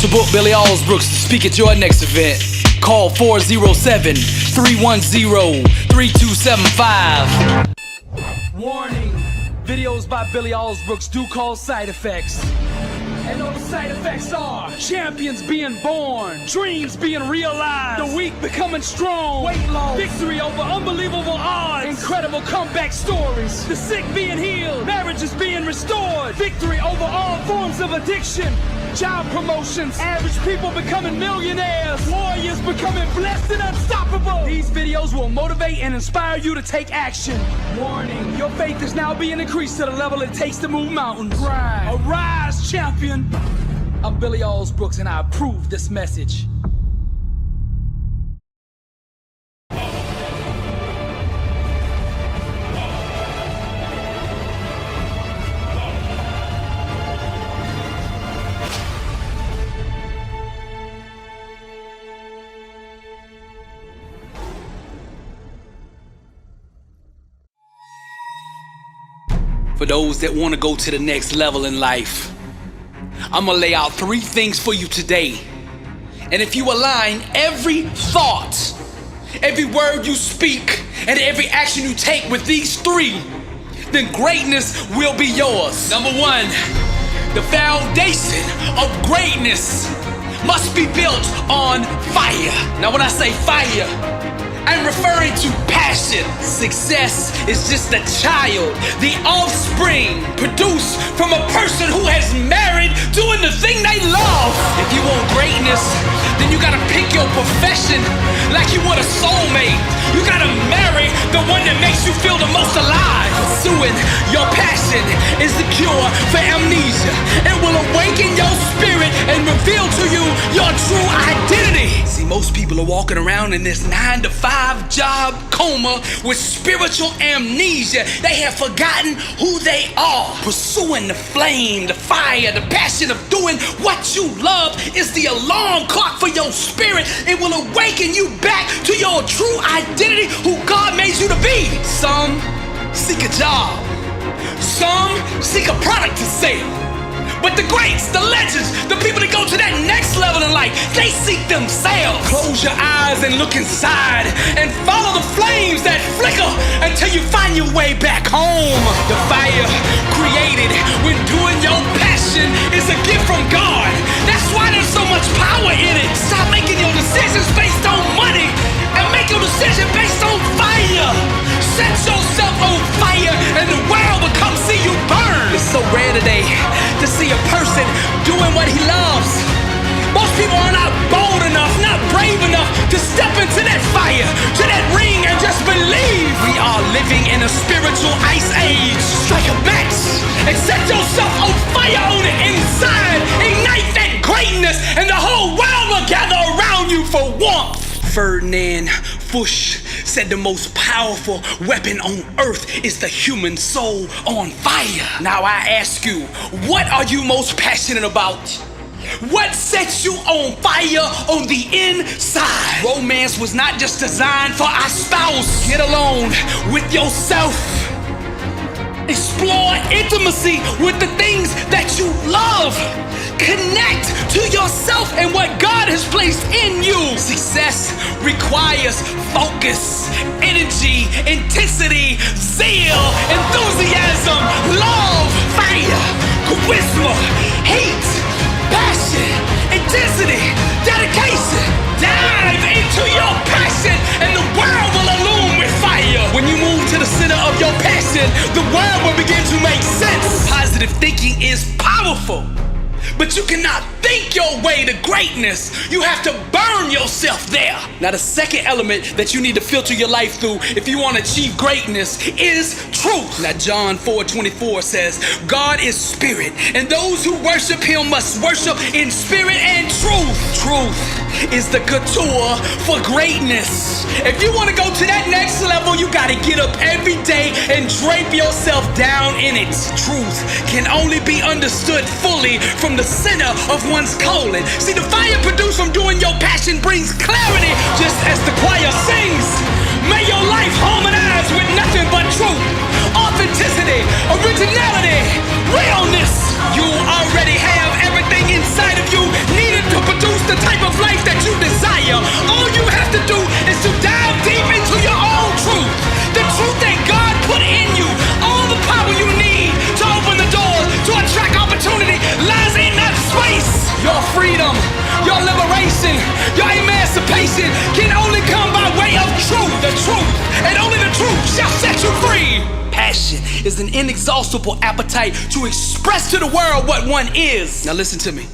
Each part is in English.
to book Billy Alsbrooks to speak at your next event. Call 407-310-3275. Warning, videos by Billy Alsbrooks do cause side effects. And those side effects are champions being born, dreams being realized, the weak becoming strong, weight loss, victory over unbelievable odds, incredible comeback stories, the sick being healed, marriages being restored, victory over all forms of addiction, job promotions, average people becoming millionaires, warriors becoming blessed and unstoppable. These videos will motivate and inspire you to take action. Warning, your faith is now being increased to the level it takes to move mountains. Arise, champion. I'm Billy Alsbrooks and I approve this message. For those that want to go to the next level in life, I'm gonna lay out 3 things for you today. And if you align every thought, every word you speak, and every action you take with these 3, then greatness will be yours. Number 1, the foundation of greatness must be built on fire. Now when I say fire, I'm referring to passion. Success is just a child, the offspring produced from a person who has married doing the thing they love. If you want greatness, then you gotta pick your profession like you want a soulmate. You gotta marry the one that makes you feel the most alive. Pursuing your passion is the cure for amnesia. It will awaken your spirit and reveal to you your true identity. See, most people are walking around in this 9-to-5 job coma with spiritual amnesia. They have forgotten who they are. Pursuing the flame, the fire, the passion of doing what you love is the alarm clock for your spirit. It will awaken you back to your true identity, who God made you to be. Some seek a job, some seek a product to sell. But the greats, the legends, the people that go to that next level in life, they seek themselves. Close your eyes and look inside and follow the flames that flicker until you find your way back home. The fire created when doing your passion is a gift from God. That's why there's so much power in it. Stop making your decisions based on money and make your decision based on fire. Set yourself on fire and the world will come see you burn. It's so rare today to see a person doing what he loves. Most people are not bold enough, not brave enough to step into that fire, to that ring, and just believe. We are living in a spiritual ice age. Strike a match and set yourself on fire on the inside. Ignite that greatness and the whole world will gather around you for warmth. Ferdinand Fuchs said the most powerful weapon on earth is the human soul on fire. Now I ask you, what are you most passionate about? What sets you on fire on the inside? Romance was not just designed for our spouse. Get alone with yourself. Explore intimacy with the things that you love. Connect to yourself and what God has placed in you. Success requires focus, energy, intensity, zeal, enthusiasm, love, fire, charisma, hate, passion, intensity, dedication. Dive into your passion and the world will illume with fire. When you move to the center of your passion, the world will begin to make sense. Positive thinking is powerful, but you cannot think your way to greatness. You have to burn yourself there. Now the second element that you need to filter your life through if you want to achieve greatness is truth. Now John 4:24 says, God is spirit, and those who worship him must worship in spirit and truth. Truth is the couture for greatness. If you want to go to that next level, you got to get up every day and drape yourself down in it. Truth can only be understood fully from the center of one's calling. See, the fire produced from doing your passion brings clarity, just as the choir sings. May your life harmonize with nothing but truth, authenticity, originality, realness. You already have everything inside of you needed to is an inexhaustible appetite to express to the world what one is. Now listen to me.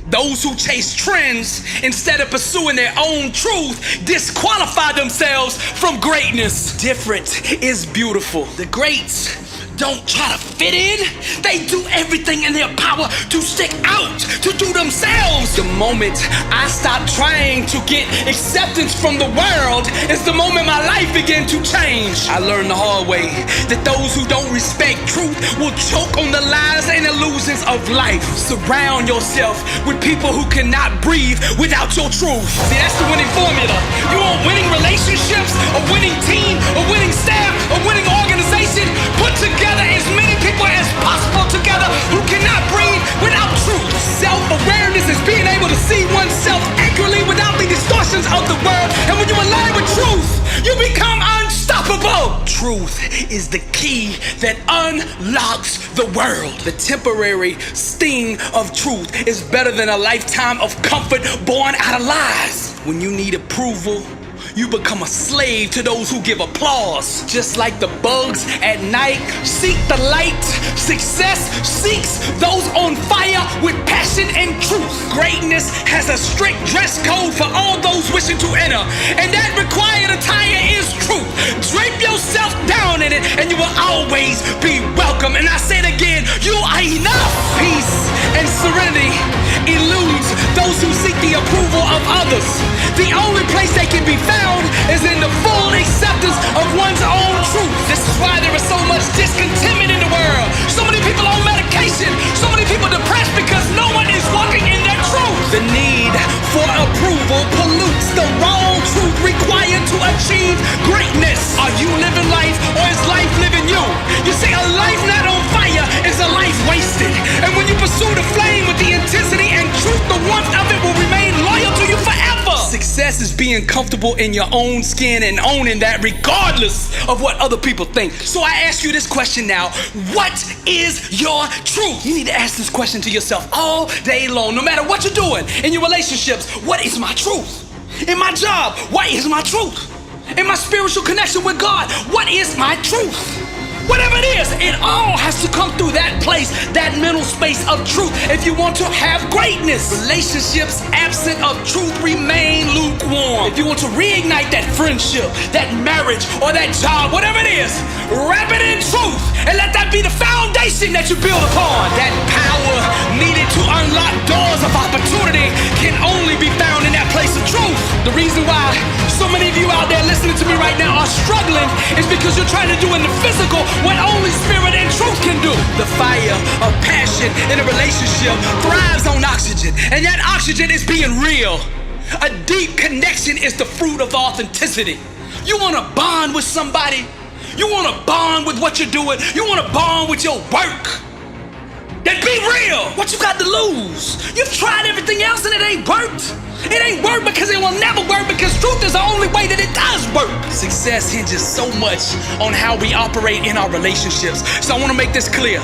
Those who chase trends instead of pursuing their own truth disqualify themselves from greatness. Different is beautiful. The greats don't try to fit in. They do everything in their power to stick out, to do themselves. The moment I stop trying to get acceptance from the world is the moment my life began to change. I learned the hard way that those who don't respect truth will choke on the lies and illusions of life. Surround yourself with people who cannot breathe without your truth. See, that's the winning formula. You want winning relationships, a winning team, a winning staff, a winning organization? Put together as many people as possible together who cannot breathe without truth. Self-awareness is being able to see oneself accurately without the distortions of the world. And when you align with truth, you become unstoppable. Truth is the key that unlocks the world. The temporary sting of truth is better than a lifetime of comfort born out of lies. When you need approval, you become a slave to those who give applause. Just like the bugs at night seek the light, success seeks those on fire with passion and truth. Greatness has a strict dress code for all those wishing to enter, and that required attire is truth. Drape yourself down in it and you will always be welcome. And I say it again, you are enough. Peace and serenity eludes those who seek the approval of others. The only place they can be found is in the full acceptance of one's own truth. This is why there is so much discontentment in the world. So many people on medication, so many people depressed because no one is walking in their truth. The need for approval pollutes the wrong truth required to achieve greatness. Are you living life or is life living you? You see, a life not on fire is a life wasted. And when you pursue the flame with the intensity and truth, the warmth of it will remain loyal to you forever. Success is being comfortable in your own skin and owning that regardless of what other people think. So I ask you this question now. What is your truth? You need to ask this question to yourself all day long, no matter what you're doing. In your relationships, what is my truth? In my job, what is my truth? In my spiritual connection with God, what is my truth? Whatever it is, it all has to come through that place, that mental space of truth if you want to have greatness. Relationships absent of truth remain lukewarm. If you want to reignite that friendship, that marriage, or that job, whatever it is, wrap it in truth and let that be the foundation that you build upon. That power needed to unlock doors of opportunity can only be found in that place of truth. The reason why so many of you out there listening to me right now are struggling is because you're trying to do in the physical what only spirit and truth can do. The fire of passion in a relationship thrives on oxygen, and that oxygen is being real. A deep connection is the fruit of authenticity. You want to bond with somebody? You want to bond with what you're doing? You want to bond with your work? Then be real. What you got to lose? You've tried everything else and it ain't worked. It ain't work because it will never work, because truth is the only way that it does work. Success hinges so much on how we operate in our relationships. So I want to make this clear.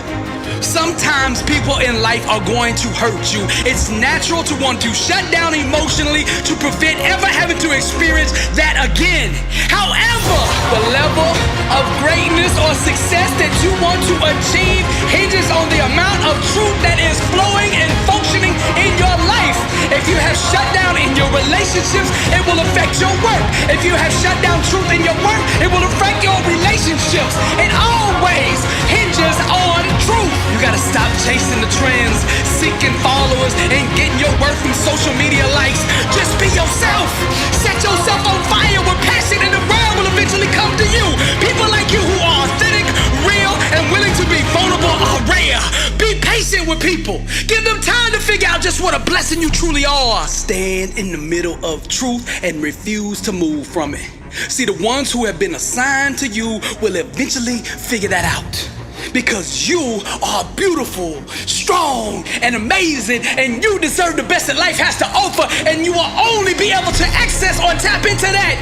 Sometimes people in life are going to hurt you. It's natural to want to shut down emotionally to prevent ever having to experience that again. However, the level of greatness or success that you want to achieve hinges on the amount of truth that is flowing and functioning in your life. If you have shut down in your relationships, it will affect your work. If you have shut down truth in your work, it will affect your relationships. It always hinges on truth. You gotta stop chasing the trends, seeking followers, and getting your worth from social media likes. Just be yourself. Set yourself on fire with passion, and the world will eventually come to you. People like you who are authentic, real, and willing to be vulnerable are rare. Be patient with people. Give them time to figure out just what a blessing you truly are. Stand in the middle of truth and refuse to move from it. See, the ones who have been assigned to you will eventually figure that out. Because you are beautiful, strong, and amazing, and you deserve the best that life has to offer, and you will only be able to access or tap into that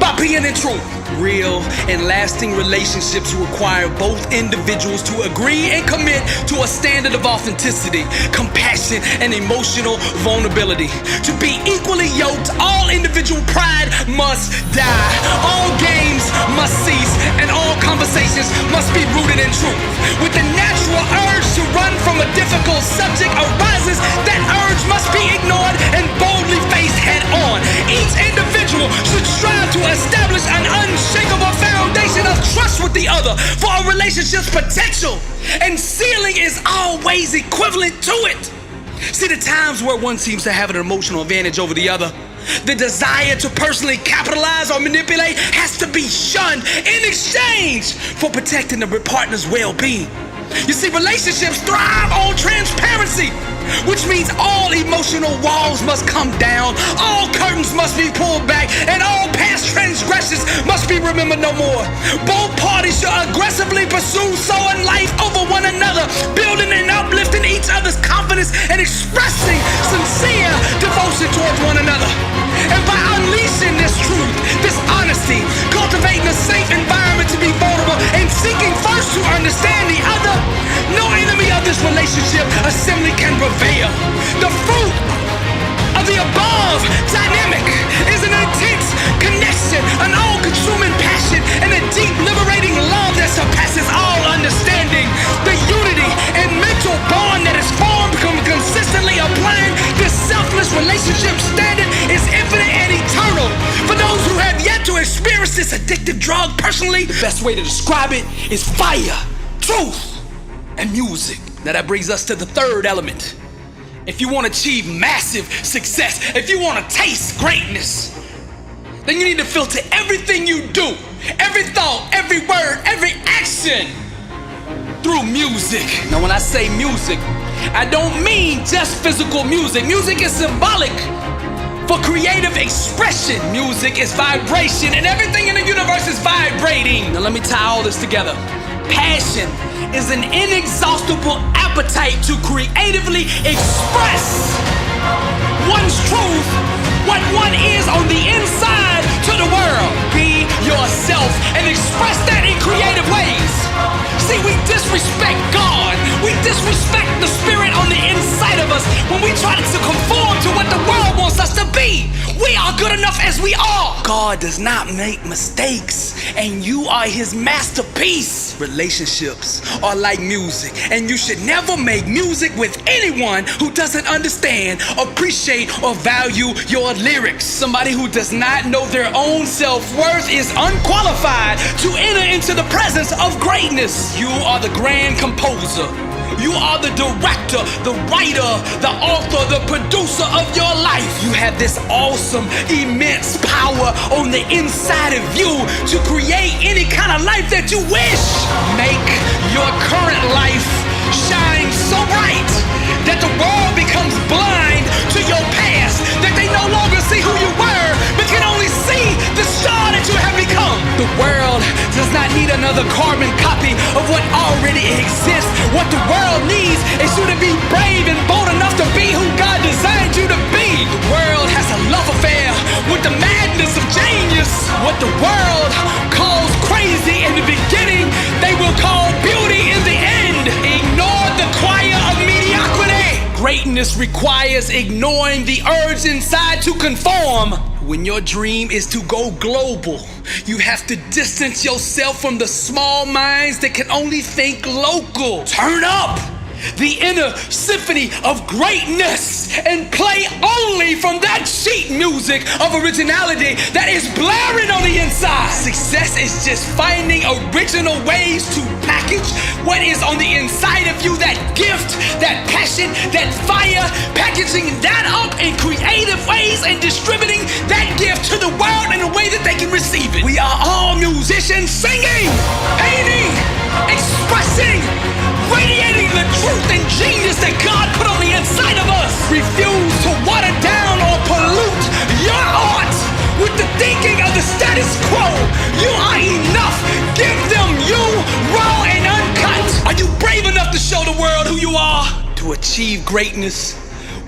by being in truth. Real and lasting relationships require both individuals to agree and commit to a standard of authenticity, compassion, and emotional vulnerability. To be equally yoked, all individual pride must die. All games must cease, and all conversations must be rooted in truth. With the natural urge to run from a difficult subject arises, that urge must be ignored and boldly faced head on. Each individual should strive to establish an unshakable foundation of trust with the other for a relationship's potential, and ceiling is always equivalent to it. See, the times where one seems to have an emotional advantage over the other, the desire to personally capitalize or manipulate has to be shunned in exchange for protecting the partner's well-being. You see, relationships thrive on transparency, which means all emotional walls must come down, all curtains must be pulled back, and all past transgressions must be remembered no more. Both parties should aggressively pursue sowing life over one another, building and uplifting each other's confidence and expressing sincere devotion towards one another. And by unleashing this truth, this honesty, cultivating a safe environment to be vulnerable, and seeking first to understand the other, no enemy of this relationship assembly can prevail. The fruit of the above dynamic is an intense connection, an all-consuming passion, and a deep liberating love that surpasses all understanding. The unity and mental bond that is formed from consistently applying this selfless relationship standard is infinite and eternal. For those who have yet to experience this addictive drug personally, the best way to describe it is fire, truth, and music. Now that brings us to the third element. If you want to achieve massive success, if you want to taste greatness, then you need to filter everything you do, every thought, every word, every action through music. Now when I say music, I don't mean just physical music. Music is symbolic for creative expression. Music is vibration, and everything in the universe is vibrating. Now let me tie all this together. Passion is an inexhaustible appetite to creatively express one's truth, what one is on the inside, to the world. Be yourself and express that in creative ways. See, we disrespect God. We disrespect the spirit on the inside of us when we try to conform to what the world wants us to be. We are good enough as we are. God does not make mistakes, and you are his masterpiece. Relationships are like music, and you should never make music with anyone who doesn't understand, appreciate, or value your lyrics. Somebody who does not know their own self-worth is unqualified to enter into the presence of greatness. You are the grand composer. You are the director, the writer, the author, the producer of your life. You have this awesome, immense power on the inside of you to create any kind of life that you wish. Make your current life shine so bright that the world becomes blind to your past, that they no longer see who you were, but can only see the star that you have become. The world does not need another carbon copy of what already exists. What the world needs is you to be brave and bold enough to be who God designed you to be. The world has a love affair with the madness of genius. What the world calls crazy in the beginning, they will call beauty in the end. Ignore the choir of mediocrity. Greatness requires ignoring the urge inside to conform. When your dream is to go global, you have to distance yourself from the small minds that can only think local. Turn up the inner symphony of greatness and play only from that sheet music of originality that is blaring on the inside. Success is just finding original ways to package what is on the inside of you, that gift, that passion, that fire, packaging that up in creative ways and distributing that gift to the world in a way that they can receive it. We are all musicians singing, painting, expressing, radiating the truth and genius that God put on the inside of us. Refuse to water down or pollute your art with the thinking of the status quo. You are enough. Give them you, raw and uncut. Are you brave enough to show the world who you are? To achieve greatness,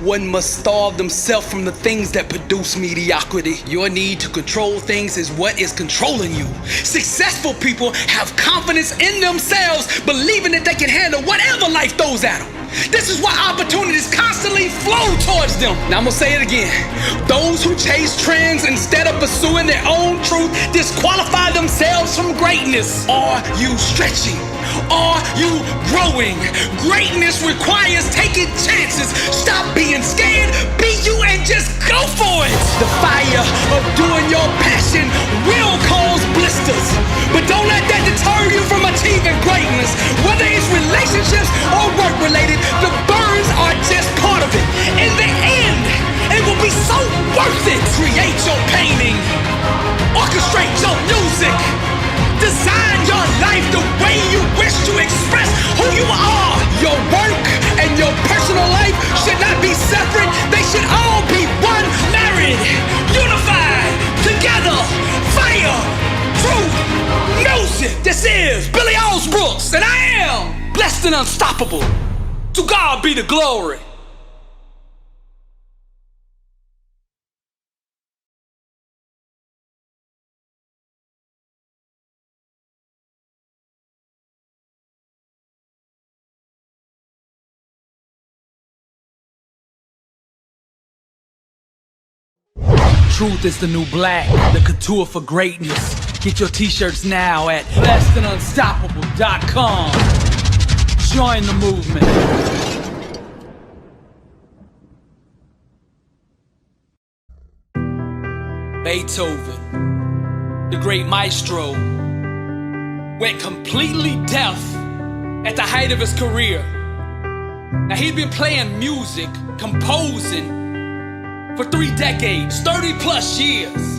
one must starve themselves from the things that produce mediocrity. Your need to control things is what is controlling you. Successful people have confidence in themselves, believing that they can handle whatever life throws at them. This is why opportunities constantly flow towards them. Now I'm gonna say it again. Those who chase trends instead of pursuing their own truth disqualify themselves from greatness. Are you stretching? Are you growing? Greatness requires taking chances. Stop being scared, be you, and just go for it. The fire of doing your passion will cause blisters, but don't let that deter you from achieving greatness. Whether it's relationships or work related, the burns are just part of it. In the end, it will be so worth it. Create your painting, orchestrate your music, design your life the way you wish to express who you are. Your work and your personal life should not be separate. They should all be one, married, unified, together. Fire, truth, music. This is Billy Alsbrooks, and I am blessed and unstoppable. To God be the glory. Truth is the new black, the couture for greatness. Get your t-shirts now at blessedandunstoppable.com. Join the movement. Beethoven, the great maestro, went completely deaf at the height of his career. Now he'd been playing music, composing for 3 decades, 30 plus years.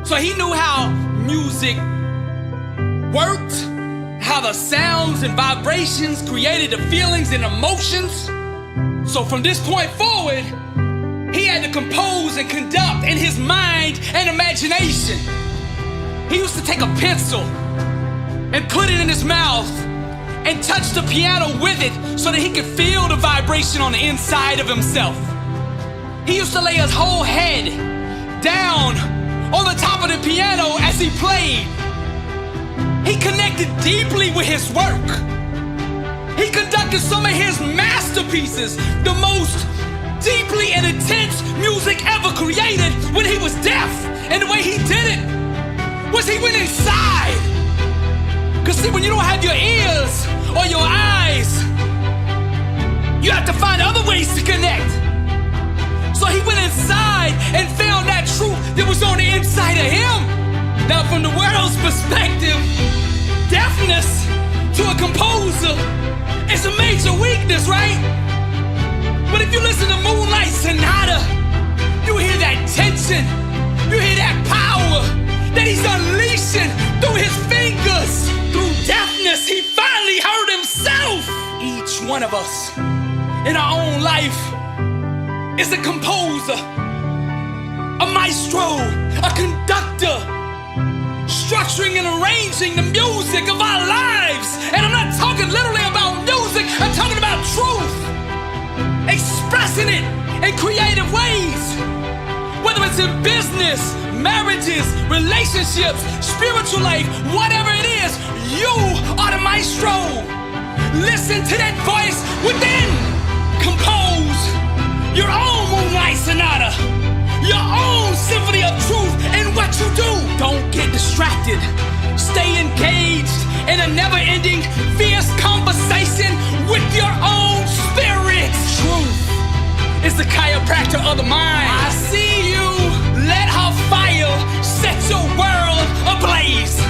So he knew how music worked, how the sounds and vibrations created the feelings and emotions. So from this point forward, he had to compose and conduct in his mind and imagination. He used to take a pencil and put it in his mouth and touch the piano with it so that he could feel the vibration on the inside of himself. He used to lay his whole head down on the top of the piano as he played. He connected deeply with his work. He conducted some of his masterpieces, the most deeply and intense music ever created, when he was deaf. And the way he did it was he went inside. Cause see, when you don't have your ears or your eyes, you have to find other ways to connect. So he went inside and found that truth that was on the inside of him. Now from the world's perspective, deafness to a composer is a major weakness, right? But if you listen to Moonlight Sonata, you hear that tension, you hear that power that he's unleashing through his fingers. Through deafness, he finally heard himself. Each one of us in our own life is a composer, a maestro, a conductor, structuring and arranging the music of our lives. And I'm not talking literally about music, I'm talking about truth, expressing it in creative ways. Whether it's in business, marriages, relationships, spiritual life, whatever it is, you are the maestro. Listen to that voice within. Compose your own Moonlight Sonata, your own symphony of truth in what you do. Don't get distracted. Stay engaged in a never-ending, fierce conversation with your own spirit. Truth is the chiropractor of the mind. I see you. Let her fire set your world ablaze.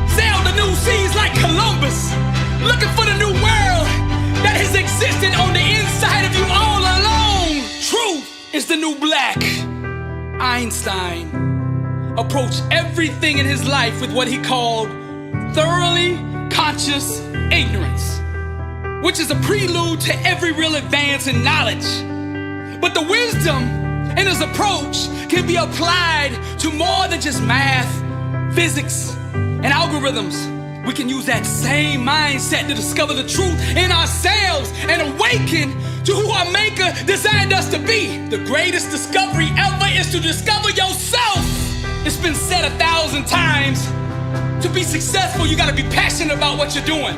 Sail the new seas like Columbus, looking for the new world that has existed on the inside of you all along. Truth is the new black. Einstein approached everything in his life with what he called thoroughly conscious ignorance, which is a prelude to every real advance in knowledge. But the wisdom in his approach can be applied to more than just math, physics, and algorithms. We can use that same mindset to discover the truth in ourselves and awaken to who our Maker designed us to be. The greatest discovery ever is to discover yourself. It's been said 1,000 times. To be successful, you gotta be passionate about what you're doing.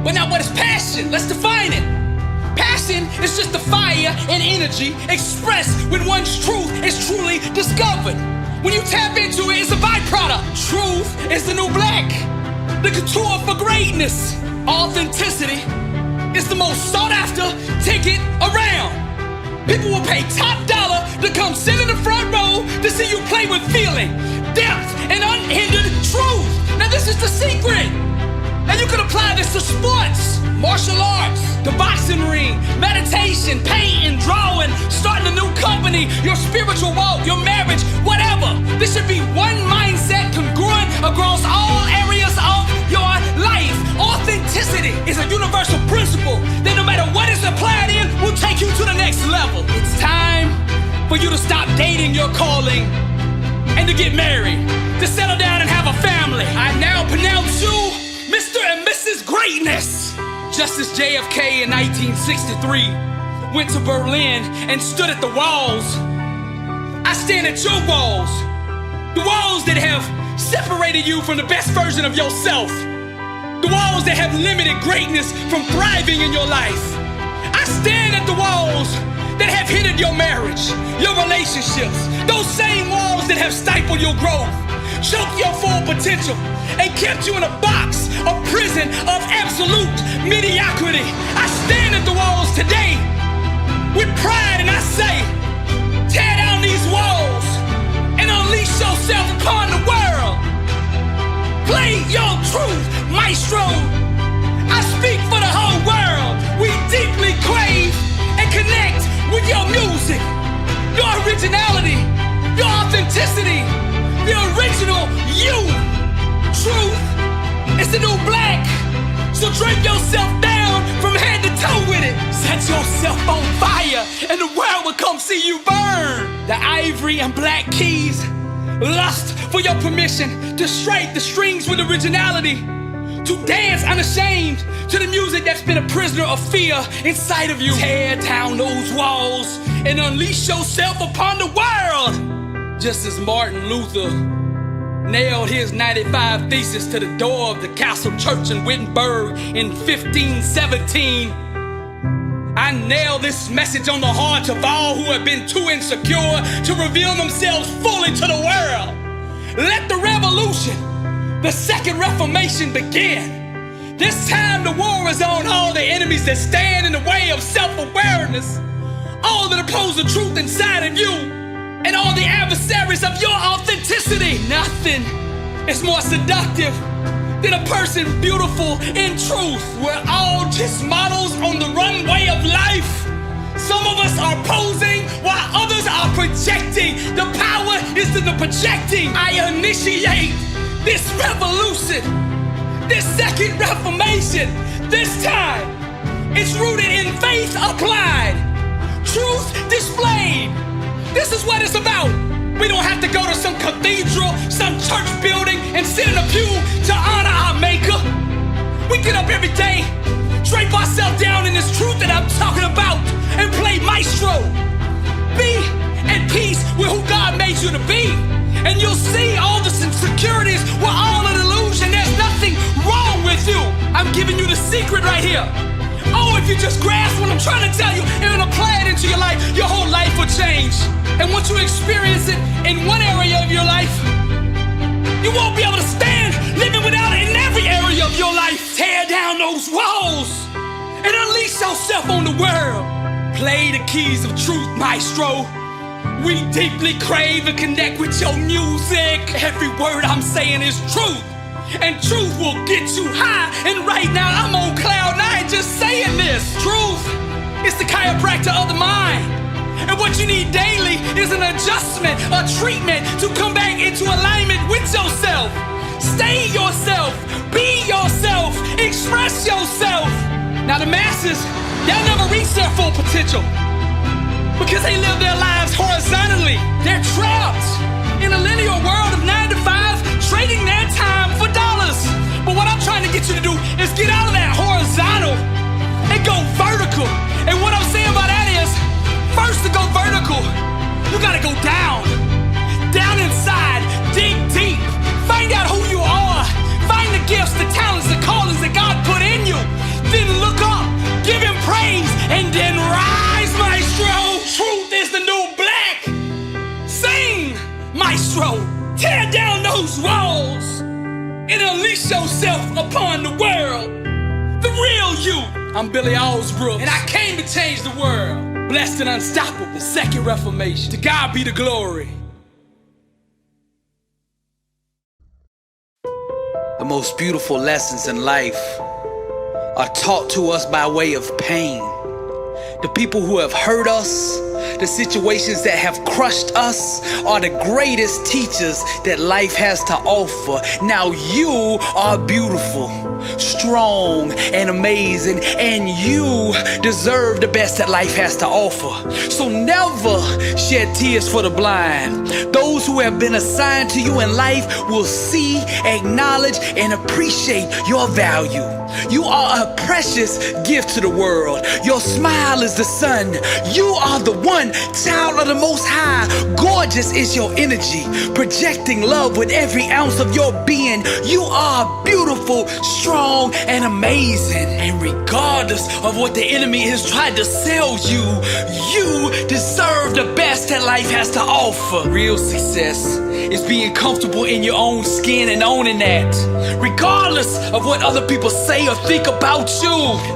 But now, what is passion? Let's define it. Passion is just the fire and energy expressed when one's truth is truly discovered. When you tap into it, it's a byproduct. Truth is the new black, the couture for greatness. Authenticity is the most sought after ticket around. People will pay top dollar to come sit in the front row to see you play with feeling, depth, and unhindered truth. Now this is the secret. Now you can apply this to sports, martial arts, the boxing ring, meditation, painting, drawing, starting a new company, your spiritual walk, your marriage, whatever. This should be one mindset congruent across all areas of your life. Authenticity is a universal principle that no matter what is applied in will take you to the next level. It's time for you to stop dating your calling and to get married, to settle down and have a family. I now pronounce you Mr. and Mrs. Greatness. Just as JFK in 1963 went to Berlin and stood at the walls, I stand at your walls. The walls that have separated you from the best version of yourself. The walls that have limited greatness from thriving in your life. I stand at the walls that have hindered your marriage, your relationships. Those same walls that have stifled your growth, choked your full potential, and kept you in a box, a prison of absolute mediocrity. I stand at the walls today with pride and I say, tear down these walls and unleash yourself upon the world. Play your truth, maestro. I speak for the whole world. We deeply crave and connect with your music, your originality, your authenticity, the original you. Truth is the new black. So drape yourself down from head to toe with it. Set yourself on fire and the world will come see you burn. The ivory and black keys lust for your permission to strike the strings with originality, to dance unashamed to the music that's been a prisoner of fear inside of you. Tear down those walls and unleash yourself upon the world. Just as Martin Luther nailed his 95 Thesis to the door of the Castle Church in Wittenberg in 1517, I nail this message on the hearts of all who have been too insecure to reveal themselves fully to the world. Let the revolution, the second reformation, begin. This time the war is on all the enemies that stand in the way of self-awareness, all that oppose the truth inside of you, and all the adversaries of your authenticity. Nothing is more seductive than a person beautiful in truth. We're all just models on the runway of life. Some of us are posing while others are projecting. The power is in the projecting. I initiate this revolution, this second reformation. This time, it's rooted in faith applied, truth displayed. This is what it's about. We don't have to go to some cathedral, some church building, and sit in a pew to honor our Maker. We get up every day, drape ourselves down in this truth that I'm talking about, and play maestro. Be at peace with who God made you to be, and you'll see all the insecurities were all an illusion. There's nothing wrong with you. I'm giving you the secret right here. Oh, if you just grasp what I'm trying to tell you and apply it into your life, your whole life will change. And once you experience it in one area of your life, you won't be able to stand living without it in every area of your life. Tear down those walls and unleash yourself on the world. Play the keys of truth, maestro. We deeply crave and connect with your music. Every word I'm saying is truth, and truth will get you high. And right now I'm on cloud 9 just saying this. Truth is the chiropractor of the mind, and what you need daily is an adjustment, a treatment to come back into alignment with yourself. Stay yourself, be yourself, express yourself. Now the masses, they'll never reach their full potential because they live their lives horizontally. They're trapped in a linear world of 9 to 5, trading their time for dollars. But what I'm trying to get you to do is get out of that horizontal and go vertical And what I'm saying by that is, first to go vertical, you gotta go down. Down inside, dig deep. Find out who you are. Find the gifts, the talents, the callings that God put in you. Then look up, give him praise, and then rise, maestro. Truth is the new black. Sing, maestro. Tear down those walls and unleash yourself upon the world. The real you. I'm Billy Alsbrooks, and I came to change the world. Blessed and unstoppable, the second reformation. To God be the glory. The most beautiful lessons in life are taught to us by way of pain. The people who have hurt us, the situations that have crushed us are the greatest teachers that life has to offer. Now you are beautiful, strong, and amazing, and you deserve the best that life has to offer. So never shed tears for the blind. Those who have been assigned to you in life will see, acknowledge, and appreciate your value. You are a precious gift to the world. Your smile is the sun. You are the one, child of the Most High. Gorgeous is your energy, projecting love with every ounce of your being. You are beautiful, strong, and amazing. And regardless of what the enemy has tried to sell you, you deserve the best that life has to offer. Real success is being comfortable in your own skin and owning that. Regardless of what other people say or think about you.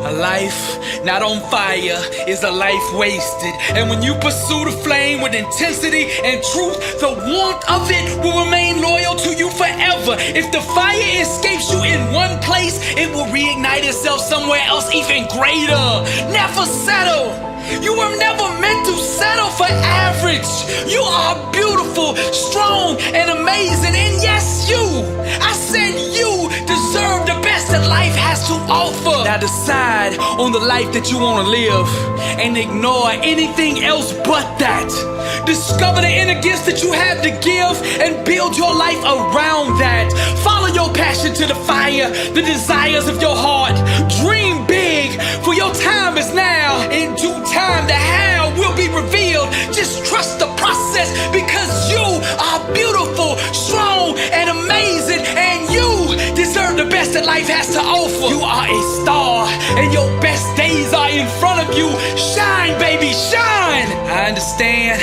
A life not on fire is a life wasted. And when you pursue the flame with intensity and truth, the warmth of it will remain loyal to you forever. If the fire escapes you in one place, it will reignite itself somewhere else even greater. Never settle. You were never meant to settle for average. You are beautiful, strong, and amazing. And yes, you, I said you deserve the best that life has to offer. Now decide on the life that you want to live and ignore anything else but that. Discover the inner gifts that you have to give and build your life around that. Follow your passion to the fire, the desires of your heart. Dream big, for your time is now. In due time, the how will be revealed. Just trust the process, because you are beautiful, strong, and amazing, and you deserve the best that life has to offer. You are a star, and your best days are in front of you. Shine, baby, shine. I understand,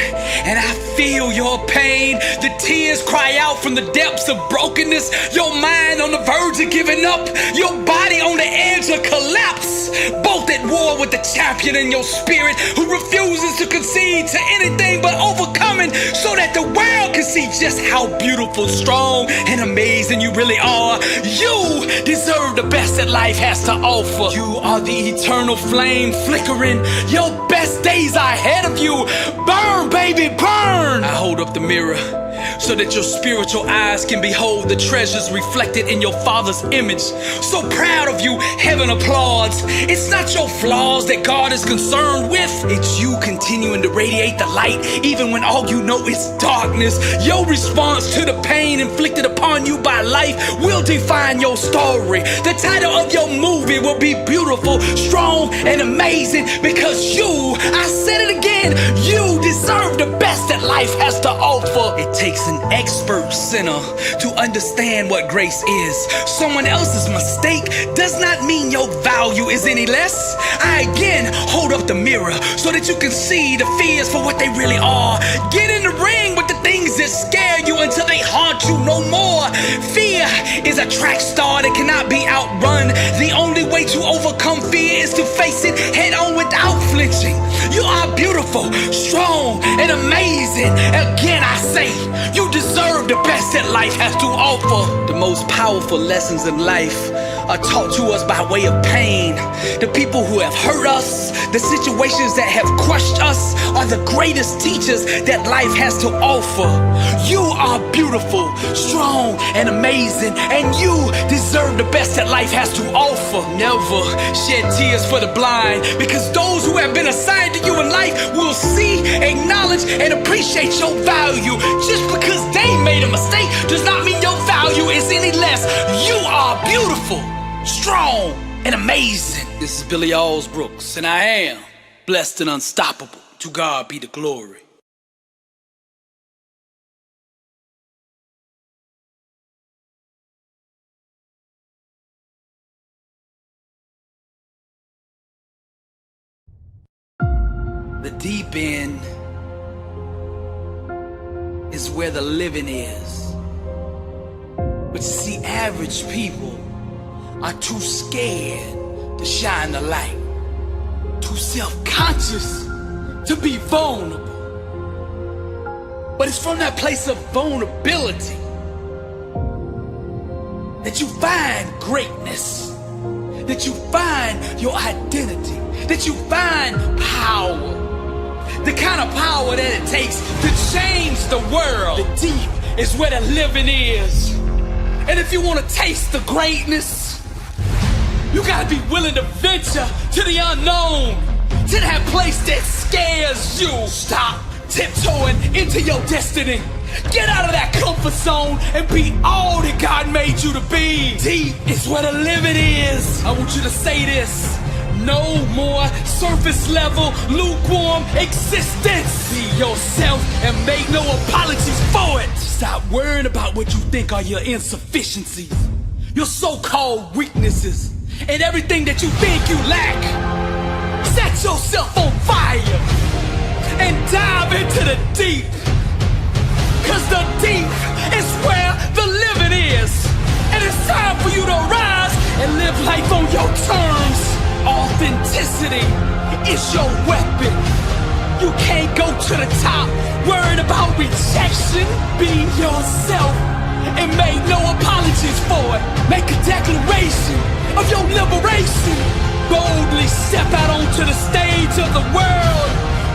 and I feel your pain. The tears cry out from the depths of brokenness. Your mind on the verge of giving up, your body on the edge of collapse. Both at war with the champion in your spirit, who refuses to concede to anything but overcoming, so that the world can see just how beautiful, strong, and amazing you really are. You deserve the best that life has to offer. You are the eternal flame flickering. Your best days are ahead of you. Burn, baby, burn. I hold up the mirror so that your spiritual eyes can behold the treasures reflected in your Father's image. So proud of you, heaven applauds. It's not your flaws that God is concerned with. It's you continuing to radiate the light even when all you know is darkness. Your response to the pain inflicted upon you by life will define your story. The title of your movie will be beautiful, strong, and amazing, because you, I said it again, you deserve the best that life has to offer. It takes an expert sinner to understand what grace is. Someone else's mistake does not mean your value is any less. I again hold up the mirror so that you can see the fears for what they really are. Get in the ring with the things that scare you until they haunt you no more. Fear is a track star that cannot be outrun. The only way to overcome fear is to face it head on without flinching. You are beautiful, strong, and amazing. Again I say, you deserve the best that life has to offer. The most powerful lessons in life are taught to us by way of pain. The people who have hurt us, the situations that have crushed us, are the greatest teachers that life has to offer. You are beautiful, strong, and amazing, and you deserve the best that life has to offer. Never shed tears for the blind, because those who have been assigned to you in life will see, acknowledge, and appreciate your value. Just because they made a mistake does not mean your value is any less. You are beautiful, strong, and amazing. This is Billy Alsbrooks, and I am blessed and unstoppable. To God be the glory. The deep end is where the living is. But you see, average people are too scared to shine the light, too self-conscious to be vulnerable. But it's from that place of vulnerability that you find greatness, that you find your identity, that you find power. The kind of power that it takes to change the world. The deep is where the living is. And if you want to taste the greatness, you gotta be willing to venture to the unknown, to that place that scares you. Stop tiptoeing into your destiny. Get out of that comfort zone and be all that God made you to be. Deep is where the living is. I want you to say this. No more surface level, lukewarm existence. Be yourself and make no apologies for it. Stop worrying about what you think are your insufficiencies, your so-called weaknesses, and everything that you think you lack. Set yourself on fire and dive into the deep. Cause the deep is where the living is. And it's time for you to rise and live life on your terms. Authenticity is your weapon. You can't go to the top worried about rejection. Be yourself and make no apologies for it. Make a declaration of your liberation. Boldly step out onto the stage of the world.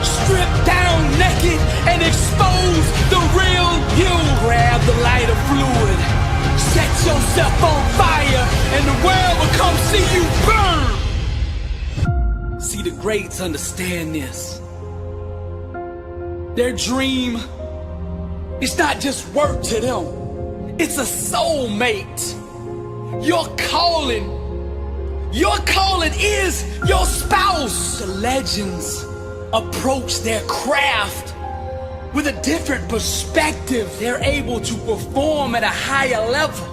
Strip down naked and expose the real you. Grab the lighter fluid. Set yourself on fire and the world will come see you burn. See, the greats understand this. Their dream is not just work to them. It's a soulmate. Your calling is your spouse. The legends approach their craft with a different perspective. They're able to perform at a higher level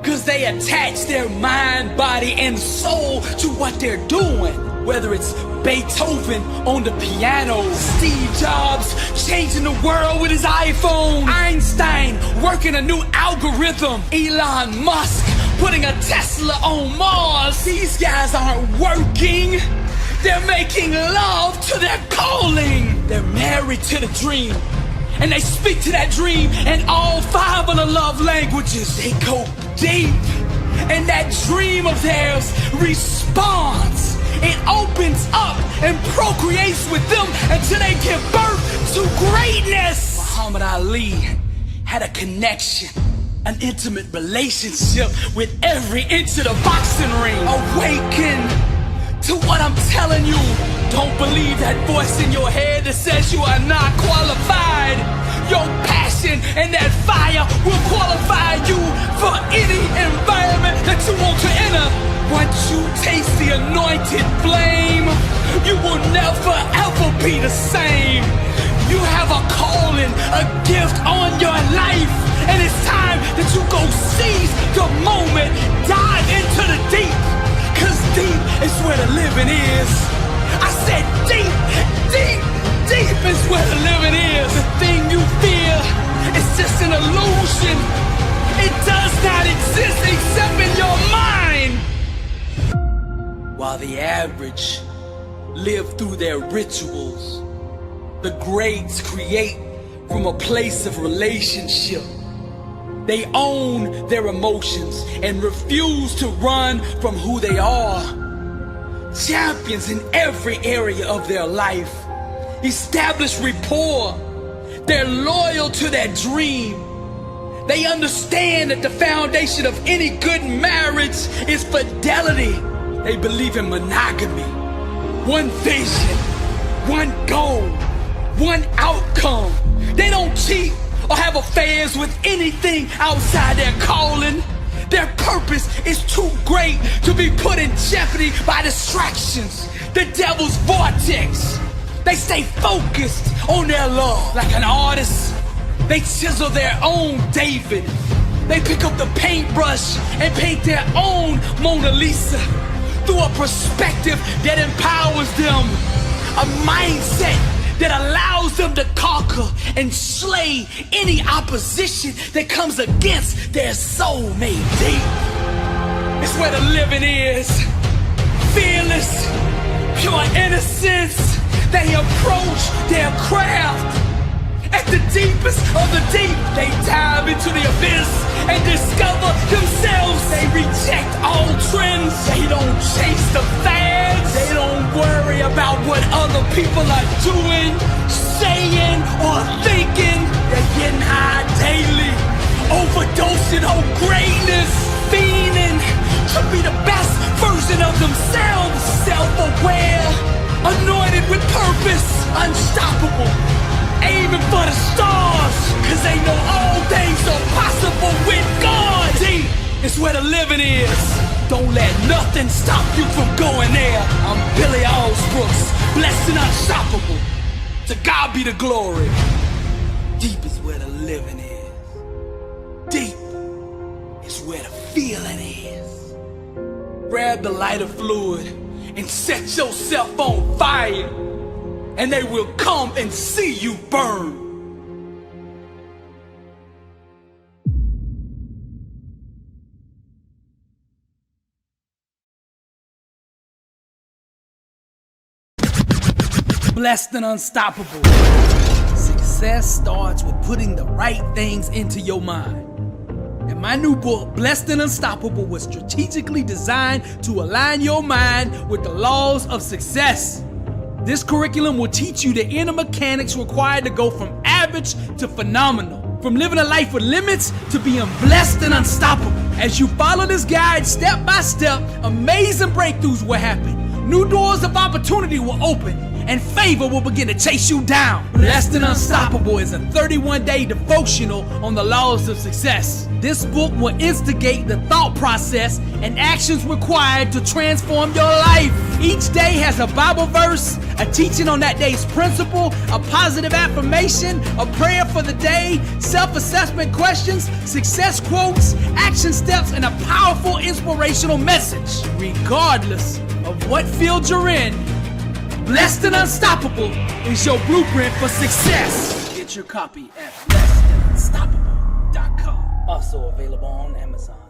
because they attach their mind, body, and soul to what they're doing. Whether it's Beethoven on the piano, Steve Jobs changing the world with his iPhone, Einstein working a new algorithm, Elon Musk putting a Tesla on Mars. These guys aren't working. They're making love to their calling. They're married to the dream, and they speak to that dream in all 5 of the love languages. They go deep, and that dream of theirs responds. It opens up and procreates with them until they give birth to greatness. Muhammad Ali had a connection, an intimate relationship with every inch of the boxing ring. Awaken to what I'm telling you. Don't believe that voice in your head that says you are not qualified. Your passion and that fire will qualify you for any environment that you want to enter. Once you taste the anointed flame, you will never ever be the same. You have a calling, a gift on your life, and it's time that you go seize the moment. Dive into the deep, cause deep is where the living is. I said deep, deep, deep is where the living is. The thing you fear is just an illusion. It does not exist except in your mind. While the average live through their rituals, the greats create from a place of relationship. They own their emotions and refuse to run from who they are. Champions in every area of their life establish rapport. They're loyal to their dream. They understand that the foundation of any good marriage is fidelity. They believe in monogamy. One vision, one goal, one outcome. They don't cheat or have affairs with anything outside their calling. Their purpose is too great to be put in jeopardy by distractions. The devil's vortex. They stay focused on their love. Like an artist, they chisel their own David. They pick up the paintbrush and paint their own Mona Lisa through a perspective that empowers them. A mindset that allows them to conquer and slay any opposition that comes against their soulmate deep. It's where the living is. Fearless, pure innocence. They approach their craft. At the deepest of the deep, they dive into the abyss and discover themselves. They reject all trends. They don't chase the fads. They don't worry about what other people are doing, saying, or thinking. They're getting high daily, overdosing on greatness, fiending to be the best version of themselves. Self-aware, anointed with purpose, unstoppable, aiming for the stars, cause they know all things are possible with God. Deep is where the living is. Don't let nothing stop you from going there. I'm Billy Alsbrooks, blessed and unstoppable. To God be the glory. Deep is where the living is. Deep is where the feeling is. Grab the lighter fluid and set yourself on fire, and they will come and see you burn. Blessed and unstoppable. Success starts with putting the right things into your mind. And my new book, Blessed and Unstoppable, was strategically designed to align your mind with the laws of success. This curriculum will teach you the inner mechanics required to go from average to phenomenal, from living a life with limits to being blessed and unstoppable. As you follow this guide step by step, amazing breakthroughs will happen. New doors of opportunity will open, and favor will begin to chase you down. Blessed and Unstoppable is a 31-day devotional on the laws of success. This book will instigate the thought process and actions required to transform your life. Each day has a Bible verse, a teaching on that day's principle, a positive affirmation, a prayer for the day, self-assessment questions, success quotes, action steps, and a powerful inspirational message. Regardless of what field you're in, Blessed and Unstoppable is your blueprint for success. Get your copy at blessedandunstoppable.com. Also available on Amazon.